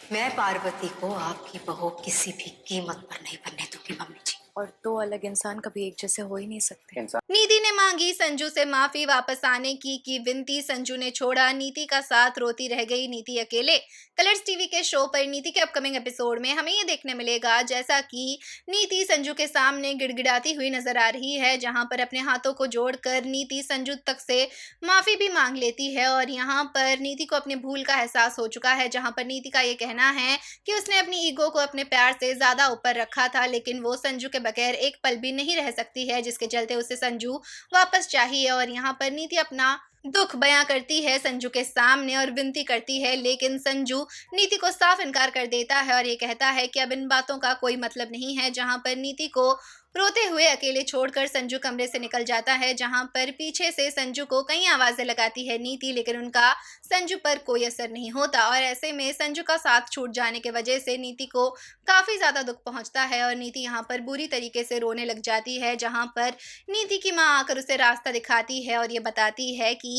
मैं पार्वती को आपकी बहू किसी भी कीमत पर नहीं बनने दूंगी मम्मी जी। और दो अलग इंसान कभी एक जैसे हो ही नहीं सकते। नीति ने मांगी संजू से माफी, वापस आने की विनती। संजू ने छोड़ा नीति का साथ, रोती रह गई नीति अकेले। कलर्स टीवी के शो पर नीति के अपकमिंग एपिसोड में हमें ये देखने मिलेगा जैसा कि नीति संजू के सामने गिड़गिड़ाती हुई नजर आ रही है, जहां पर अपने हाथों को जोड़कर नीति संजू तक से माफी भी मांग लेती है। और यहाँ पर नीति को अपने भूल का एहसास हो चुका है, जहां पर नीति का ये कहना है कि उसने अपनी ईगो को अपने प्यार से ज्यादा ऊपर रखा था, लेकिन वो संजू के बगैर एक पल भी नहीं रह सकती है, जिसके चलते उसे संजू वापस चाहिए। और यहाँ पर नीति अपना दुख बयां करती है संजू के सामने और विनती करती है, लेकिन संजू नीति को साफ इनकार कर देता है और ये कहता है कि अब इन बातों का कोई मतलब नहीं है। जहां पर नीति को रोते हुए अकेले छोड़कर संजू कमरे से निकल जाता है, जहां पर पीछे से संजू को कई आवाजें लगाती है नीति, लेकिन उनका संजू पर कोई असर नहीं होता। और ऐसे में संजू का साथ छूट जाने की वजह से नीति को काफी ज्यादा दुख पहुंचता है और नीति यहाँ पर बुरी तरीके से रोने लग जाती है, जहां पर नीति की माँ आकर उसे रास्ता दिखाती है और ये बताती है कि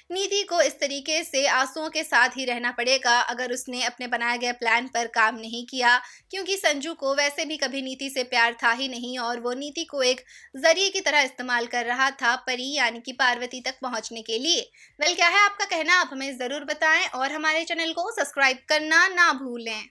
नीति को इस तरीके से आंसुओं के साथ ही रहना पड़ेगा अगर उसने अपने बनाए गए प्लान पर काम नहीं किया, क्योंकि संजू को वैसे भी कभी नीति से प्यार था ही नहीं और वो नीति को एक जरिए की तरह इस्तेमाल कर रहा था परी यानी कि पार्वती तक पहुंचने के लिए। वेल, क्या है आपका कहना, आप हमें जरूर बताएं और हमारे चैनल को सब्सक्राइब करना ना भूलें।